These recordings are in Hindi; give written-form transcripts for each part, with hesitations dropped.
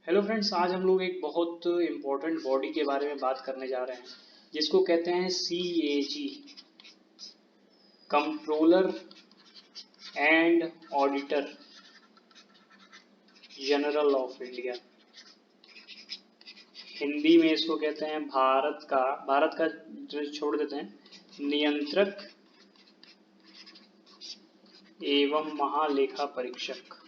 हेलो फ्रेंड्स, आज हम लोग एक बहुत इम्पोर्टेंट बॉडी के बारे में बात करने जा रहे हैं जिसको कहते हैं CAG, controller and auditor general of India. Hindi में इसको कहते हैं भारत का जो छोड़ देते हैं, नियंत्रक एवं महालेखा परीक्षक।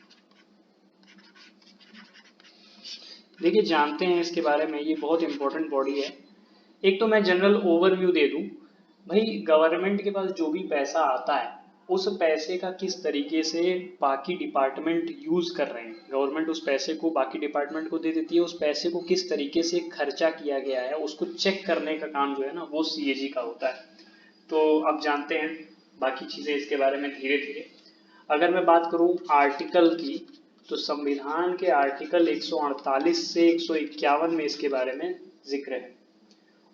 देखिए, जानते हैं इसके बारे में, ये बहुत इंपॉर्टेंट बॉडी है। एक तो मैं जनरल ओवरव्यू दे दूं। भाई, गवर्नमेंट के पास जो भी पैसा आता है उस पैसे का किस तरीके से बाकी डिपार्टमेंट यूज कर रहे हैं, गवर्नमेंट उस पैसे को बाकी डिपार्टमेंट को दे देती है। उस पैसे को किस तरीके से खर्चा किया गया है उसको चेक करने का काम जो है ना, वो CAG का होता है। तो अब जानते हैं बाकी चीजें इसके बारे में धीरे धीरे। अगर मैं बात करूं आर्टिकल की, तो संविधान के आर्टिकल 148 से 151 में इसके बारे में जिक्र है।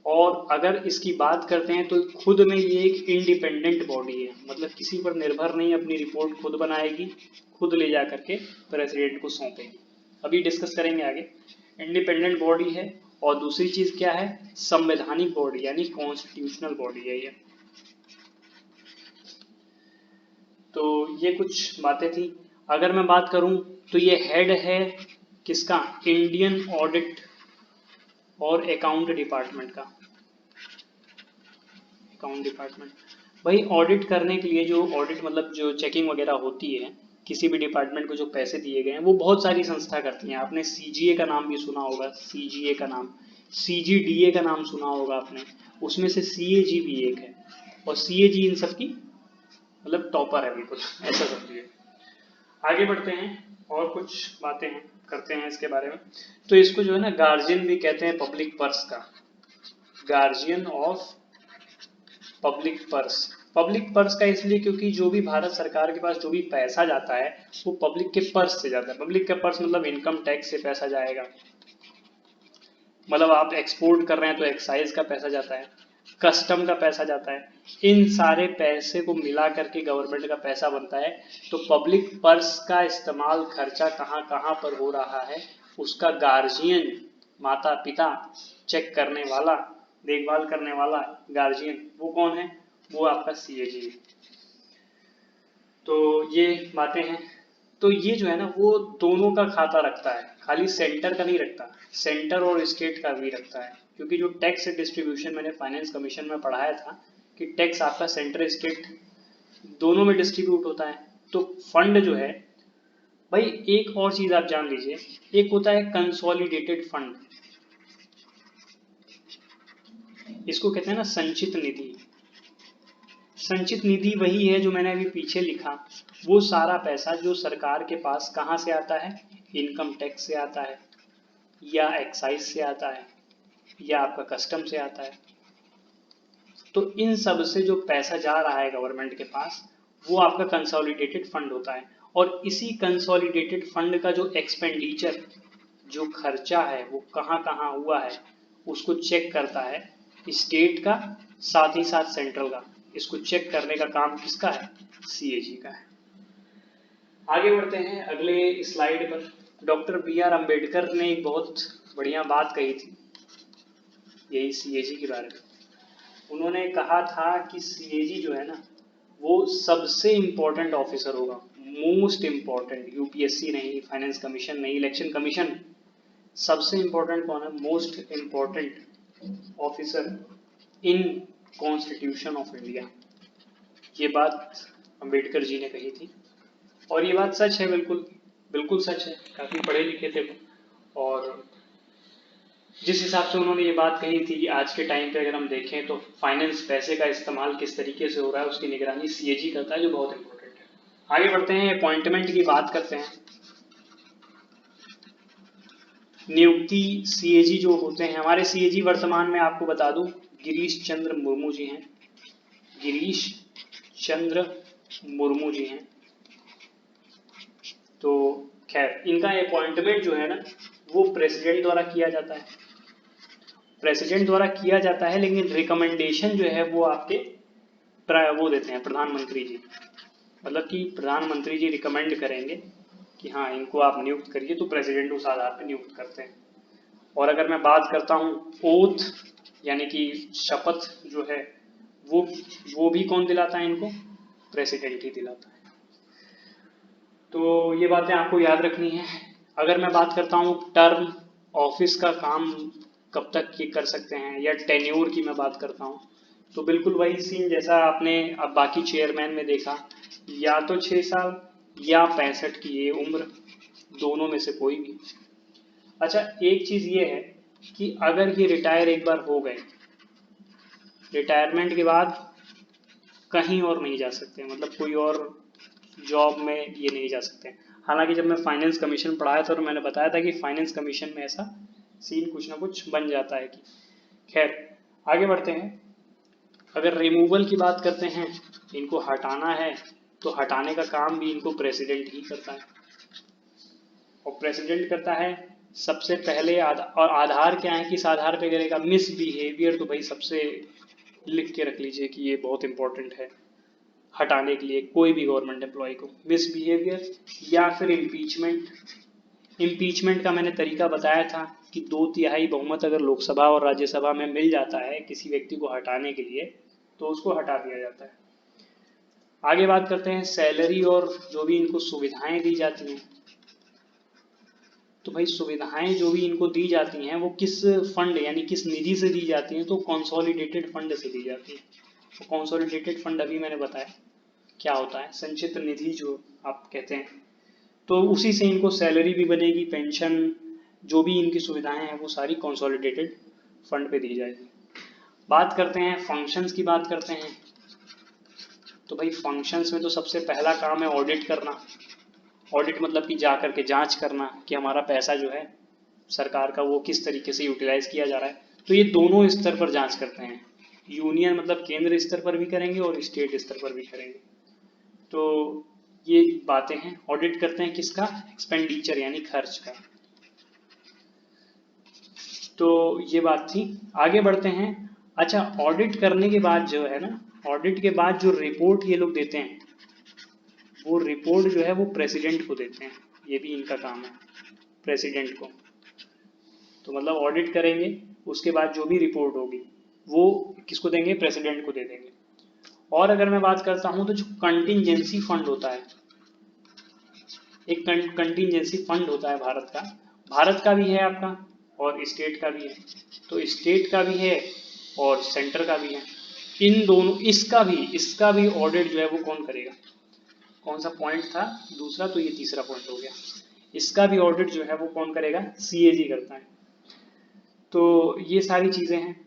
और अगर इसकी बात करते हैं तो खुद में ये एक इंडिपेंडेंट बॉडी है, मतलब किसी पर निर्भर नहीं, अपनी रिपोर्ट खुद बनाएगी, खुद ले जा करके प्रेसिडेंट को सौंपेगी। अभी डिस्कस करेंगे आगे। इंडिपेंडेंट बॉडी है। और दूसरी चीज क्या है, संवैधानिक बॉडी यानी कॉन्स्टिट्यूशनल बॉडी है ये। तो ये कुछ बातें थी। अगर मैं बात करूं तो ये हेड है किसका, इंडियन ऑडिट और अकाउंट डिपार्टमेंट का। अकाउंट डिपार्टमेंट, भाई ऑडिट करने के लिए, जो ऑडिट मतलब जो चेकिंग वगैरह होती है किसी भी डिपार्टमेंट को, जो पैसे दिए गए हैं वो बहुत सारी संस्था करती हैं। आपने CGA का नाम भी सुना होगा, CGA का नाम, CGDA का नाम सुना होगा आपने, उसमें से CAG भी एक है। और CAG इन सबकी मतलब टॉपर है, बिल्कुल ऐसा समझिए। आगे बढ़ते हैं और कुछ बातें हैं करते हैं इसके बारे में। तो इसको जो है ना, गार्जियन भी कहते हैं पब्लिक पर्स का, गार्जियन ऑफ पब्लिक पर्स का इसलिए क्योंकि जो भी भारत सरकार के पास जो भी पैसा जाता है वो पब्लिक के पर्स से जाता है। पब्लिक का पर्स मतलब इनकम टैक्स से पैसा जाएगा, मतलब आप एक्सपोर्ट कर रहे हैं तो एक्साइज का पैसा जाता है, कस्टम का पैसा जाता है, इन सारे पैसे को मिला करके गवर्नमेंट का पैसा बनता है। तो पब्लिक पर्स का इस्तेमाल, खर्चा कहाँ कहाँ पर हो रहा है उसका गार्जियन, माता पिता, चेक करने वाला, देखभाल करने वाला गार्जियन, वो कौन है, वो आपका CAG है। तो ये बातें हैं। तो ये जो है ना, वो दोनों का खाता रखता है, खाली सेंटर का नहीं रखता, सेंटर और स्टेट का भी रखता है। क्योंकि जो टैक्स डिस्ट्रीब्यूशन मैंने फाइनेंस कमीशन में पढ़ाया था कि टैक्स आपका सेंटर स्टेट दोनों में डिस्ट्रीब्यूट होता है। तो फंड जो है, भाई एक और चीज आप जान लीजिए, एक होता है कंसोलिडेटेड फंड, इसको कहते हैं ना संचित निधि। संचित निधि वही है जो मैंने अभी पीछे लिखा, वो सारा पैसा जो सरकार के पास कहाँ से आता है, इनकम टैक्स से आता है, या एक्साइज से आता है, या आपका कस्टम से आता है। तो इन सब से जो पैसा जा रहा है गवर्नमेंट के पास, वो आपका कंसोलिडेटेड फंड होता है। और इसी कंसोलिडेटेड फंड का जो एक्सपेंडिचर, जो खर्चा है, वो कहाँ कहाँ हुआ है उसको चेक करता है स्टेट का, साथ ही साथ सेंट्रल का। इसको चेक करने का काम किसका है, CAG का है। आगे बढ़ते हैं अगले स्लाइड पर। डॉक्टर BR अम्बेडकर ने एक बहुत बढ़िया बात कही थी यही CAG के बारे में। उन्होंने कहा था कि CAG जो है ना, वो सबसे इम्पोर्टेंट ऑफिसर होगा, मोस्ट इम्पोर्टेंट। UPSC नहीं, फाइनेंस कमीशन नहीं, इलेक्शन कमीशन, सबसे इम्पोर्टेंट कौन है, most important officer in constitution of India. ये बात अंबेडकर जी ने कही थी और ये बात सच है, बिल्कुल बिल्कुल सच है। काफी पढ़े लिखे थे वो। और जिस हिसाब से उन्होंने ये बात कही थी, आज के टाइम पे अगर हम देखें तो फाइनेंस, पैसे का इस्तेमाल किस तरीके से हो रहा है उसकी निगरानी CAG करता है, जो बहुत इंपॉर्टेंट है। आगे बढ़ते हैं, अपॉइंटमेंट की बात करते हैं। नियुक्ति CAG जो होते हैं, हमारे CAG वर्तमान में आपको बता दूं गिरीश चंद्र मुर्मू जी हैं, गिरीश चंद्र मुर्मू जी हैं। तो खैर, इनका अपॉइंटमेंट जो है ना, वो प्रेसिडेंट द्वारा किया जाता है, प्रेसिडेंट द्वारा किया जाता है, लेकिन रिकमेंडेशन जो है वो आपके वो देते हैं प्रधानमंत्री जी। मतलब कि प्रधानमंत्री जी रिकमेंड करेंगे कि हाँ इनको आप नियुक्त करिए, तो प्रेसिडेंट उस आधार पर नियुक्त करते हैं। और अगर मैं बात करता हूँ ओथ यानी कि शपथ जो है वो भी कौन दिलाता है इनको? प्रेसिडेंट ही दिलाता है। तो ये बातें आपको याद रखनी है। अगर मैं बात करता हूँ टर्म ऑफिस का काम कब तक ये कर सकते हैं, या टेन्योर की मैं बात करता हूँ, तो बिल्कुल वही सीन जैसा आपने अब बाकी चेयरमैन में देखा, या तो 6 साल या 65 की ये उम्र, दोनों में से कोई भी। अच्छा एक चीज ये है कि अगर ये रिटायर एक बार हो गए, रिटायरमेंट के बाद कहीं और नहीं जा सकते, मतलब कोई और जॉब में ये नहीं जा सकते। हालांकि जब मैं फाइनेंस कमीशन पढ़ाया था तो मैंने बताया था कि फाइनेंस कमीशन में ऐसा सीन कुछ ना कुछ बन जाता है कि। खैर आगे बढ़ते हैं। अगर रिमूवल की बात करते हैं, इनको हटाना है, तो हटाने का काम भी इनको प्रेसिडेंट ही करता है। और प्रेसिडेंट करता है सबसे पहले और आधार क्या है, किस आधार पे करेगा? मिसबिहेवियर। तो भाई सबसे लिख के रख लीजिए कि ये बहुत इंपॉर्टेंट है हटाने के लिए कोई भी गवर्नमेंट एम्प्लॉय को, मिसबिहेवियर या फिर इम्पीचमेंट। इम्पीचमेंट का मैंने तरीका बताया था कि 2/3 बहुमत अगर लोकसभा और राज्यसभा में मिल जाता है किसी व्यक्ति को हटाने के लिए, तो उसको हटा दिया जाता है। आगे बात करते हैं सैलरी और जो भी इनको सुविधाएं दी जाती हैं। तो भाई सुविधाएं जो भी इनको दी जाती हैं वो किस फंड यानी किस निधि से दी जाती हैं? तो कंसोलिडेटेड फंड से दी जाती है। तो कंसोलिडेटेड फंड अभी मैंने बताया क्या होता है, संचित निधि जो आप कहते हैं। तो उसी से इनको सैलरी भी बनेगी, पेंशन, जो भी इनकी सुविधाएं हैं वो सारी कंसोलिडेटेड फंड पे दी जाएगी। बात करते हैं फंक्शंस की, बात करते हैं। तो भाई फंक्शंस में तो सबसे पहला काम है ऑडिट करना। ऑडिट मतलब कि जा करके जांच करना कि हमारा पैसा जो है सरकार का वो किस तरीके से यूटिलाइज किया जा रहा है। तो ये दोनों स्तर पर जांच करते हैं, यूनियन मतलब केंद्र स्तर पर भी करेंगे और स्टेट स्तर पर भी करेंगे। तो ये बातें हैं, ऑडिट करते हैं किसका? एक्सपेंडिचर यानी खर्च का। तो ये बात थी। आगे बढ़ते हैं। अच्छा ऑडिट करने के बाद जो है ना, ऑडिट के बाद जो रिपोर्ट ये लोग देते हैं, वो रिपोर्ट जो है वो प्रेसिडेंट को देते हैं। ये भी इनका काम है, प्रेसिडेंट को। तो मतलब ऑडिट करेंगे, उसके बाद जो भी रिपोर्ट होगी वो किसको देंगे? प्रेसिडेंट को दे देंगे। और अगर मैं बात करता हूं तो जो कंटिजेंसी फंड होता है, एक कंटिजेंसी फंड होता है भारत का भी है आपका और स्टेट का भी है। तो स्टेट का भी है और सेंटर का भी है। इन दोनों इसका भी ऑडिट जो है वो कौन करेगा? कौन सा पॉइंट था दूसरा? तो ये तीसरा पॉइंट हो गया। इसका भी ऑडिट जो है वो कौन करेगा? सीएजी करता है। तो ये सारी चीजें हैं।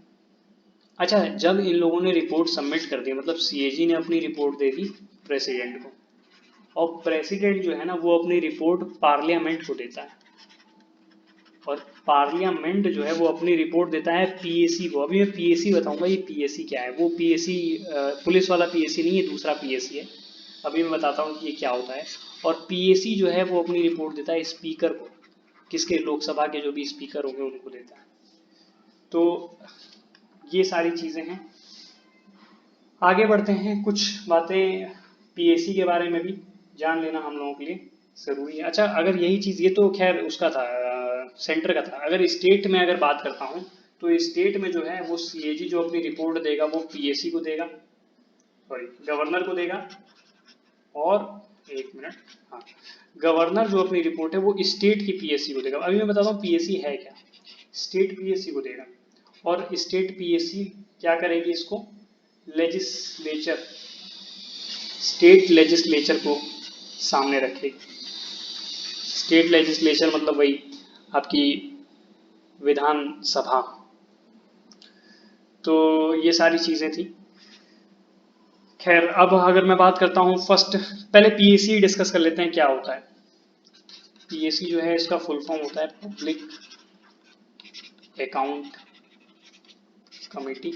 अच्छा जब इन लोगों ने रिपोर्ट सबमिट कर दी, मतलब सीएजी ने अपनी रिपोर्ट दे दी प्रेसिडेंट को, और प्रेसिडेंट जो है ना वो अपनी रिपोर्ट पार्लियामेंट को देता है, और पार्लियामेंट जो है वो अपनी रिपोर्ट देता है पीएसी को। अभी मैं पीएसी बताऊंगा ये पीएसी क्या है। वो पीएसी पुलिस वाला पीएसी नहीं है, दूसरा पीएसी है। अभी मैं बताता हूँ कि ये क्या होता है। और पीएसी जो है वो अपनी रिपोर्ट देता है स्पीकर को, किसके? लोकसभा के जो भी स्पीकर होंगे उनको देता है। तो ये सारी चीजें हैं। आगे बढ़ते हैं। कुछ बातें पीएसी के बारे में भी जान लेना हम लोगों के लिए जरूरी है। अच्छा अगर यही चीज, ये तो खैर उसका था सेंटर का था। अगर स्टेट में अगर बात करता हूँ तो स्टेट में जो है वो सीएजी जो अपनी रिपोर्ट देगा वो पीएसी को देगा, सॉरी गवर्नर को देगा। और एक मिनट, हाँ, गवर्नर जो अपनी रिपोर्ट है वो स्टेट की पीएससी को देगा। अभी मैं बताता हूँ पीएससी है क्या। स्टेट पीएससी को देगा, और स्टेट पीएससी क्या करेगी? इसको लेजिस्लेचर, स्टेट लेजिस्लेचर को सामने रखेगी। स्टेट लेजिस्लेचर मतलब वही आपकी विधानसभा। तो ये सारी चीजें थी। खैर अब अगर मैं बात करता हूँ फर्स्ट, पहले पीएसी डिस्कस कर लेते हैं क्या होता है। पीएसी जो है इसका फुल फॉर्म होता है पब्लिक अकाउंट कमेटी।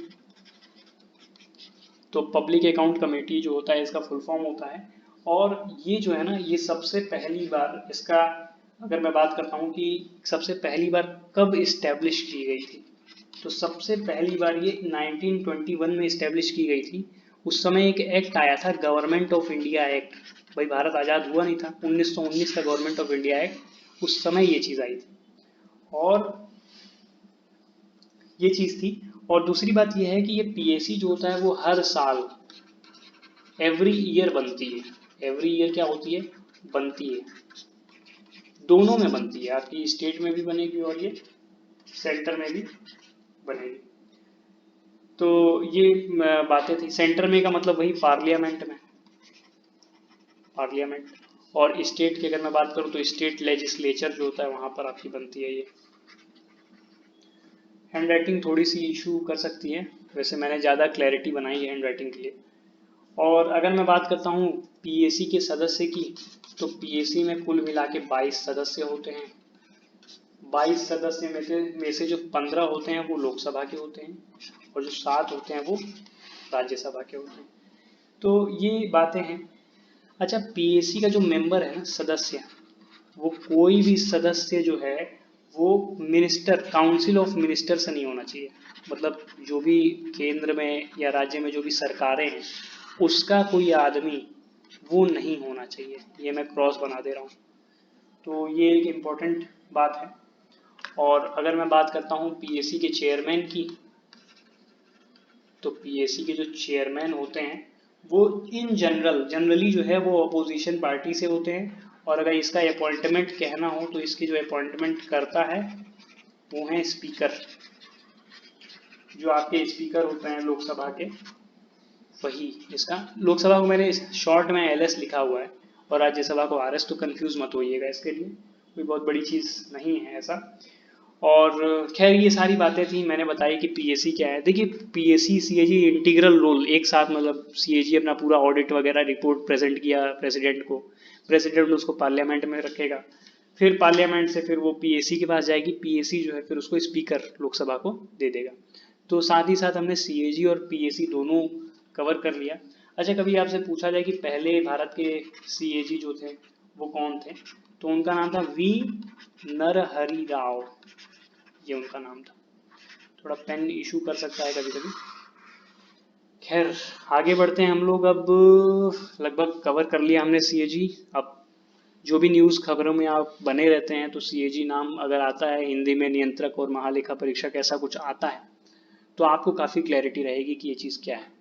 तो पब्लिक अकाउंट कमेटी जो होता है इसका फुल फॉर्म होता है। और ये जो है ना, ये सबसे पहली बार इसका, अगर मैं बात करता हूँ कि सबसे पहली बार कब इस्टेब्लिश की गई थी, तो सबसे पहली बार ये 1921 में इस्टेब्लिश की गई थी। उस समय एक एक्ट आया था, गवर्नमेंट ऑफ इंडिया एक्ट। भाई भारत आज़ाद हुआ नहीं था, 1919 का गवर्नमेंट ऑफ इंडिया एक्ट, उस समय ये चीज़ आई थी और ये चीज़ थी। और दूसरी बात ये है कि ये पीएसी जो होता है वो हर साल एवरी ईयर बनती है। एवरी ईयर क्या होती है, बनती है, दोनों में बनती है, आपकी स्टेट में भी बनेगी और ये सेंटर में भी बनेगी। तो ये बातें थी। सेंटर में का मतलब वही पार्लियामेंट में, पार्लियामेंट। और स्टेट की अगर मैं बात करूँ तो स्टेट लेजिस्लेचर जो होता है वहाँ पर आपकी बनती है ये। हैंड राइटिंग थोड़ी सी इशू कर सकती है, वैसे मैंने ज़्यादा क्लैरिटी बनाई है हैंड राइटिंग के लिए। और अगर मैं बात करता हूँ पीएसी के सदस्य की, तो पीएसी में कुल मिला के 22 सदस्य होते हैं। 22 सदस्य में से जो 15 होते हैं वो लोकसभा के होते हैं और जो 7 होते हैं वो राज्यसभा के होते हैं। तो ये बातें हैं। अच्छा, पीएसी का जो मेंबर है ना, सदस्य, वो कोई भी सदस्य जो है वो मिनिस्टर, काउंसिल ऑफ मिनिस्टर से नहीं होना चाहिए। मतलब जो भी केंद्र में या राज्य में जो भी सरकारें हैं उसका कोई आदमी वो नहीं होना चाहिए। ये मैं क्रॉस बना दे रहा हूँ, तो ये एक इम्पोर्टेंट बात है। और अगर मैं बात करता हूँ पीएसी के चेयरमैन की, तो पीएसी के जो चेयरमैन होते हैं वो इन जनरली जो है वो अपोजिशन पार्टी से होते हैं। और अगर इसका अपॉइंटमेंट कहना हो तो इसकी जो अपॉइंटमेंट करता है वो है स्पीकर। जो आपके स्पीकर होते हैं लोकसभा के, वही इसका, लोकसभा को मैंने शॉर्ट में एलएस लिखा हुआ है और राज्यसभा को आरएस, तो कंफ्यूज मत होइएगा इसके लिए, कोई बहुत बड़ी चीज़ नहीं है ऐसा। और खैर ये सारी बातें थी, मैंने बताई कि पीएसी क्या है। देखिए पीएसी सीएजी इंटीग्रल रोल एक साथ, मतलब सीएजी अपना पूरा ऑडिट वगैरह रिपोर्ट प्रेजेंट किया प्रेसिडेंट को, प्रेसिडेंट उसको पार्लियामेंट में रखेगा, फिर पार्लियामेंट से फिर वो पीएसी के पास जाएगी, पीएसी जो है फिर उसको स्पीकर लोकसभा को दे देगा। तो साथ ही साथ हमने सीएजी और पीएसी दोनों कवर कर लिया। अच्छा, कभी आपसे पूछा जाए कि पहले भारत के सीएजी जो थे वो कौन थे, तो उनका नाम था वी नरहरि राव, ये उनका नाम था। थोड़ा पेन इशू कर सकता है कभी कभी। खैर आगे बढ़ते हैं हम लोग। अब लगभग कवर कर लिया हमने सीएजी। अब जो भी न्यूज़ खबरों में आप बने रहते हैं तो सीएजी नाम अगर आता है हिंदी में, नियंत्रक और महालेखा परीक्षक, ऐसा कुछ आता है तो आपको काफ़ी क्लैरिटी रहेगी कि ये चीज़ क्या है।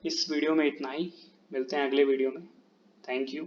इस वीडियो में इतना ही, मिलते हैं अगले वीडियो में। Thank you.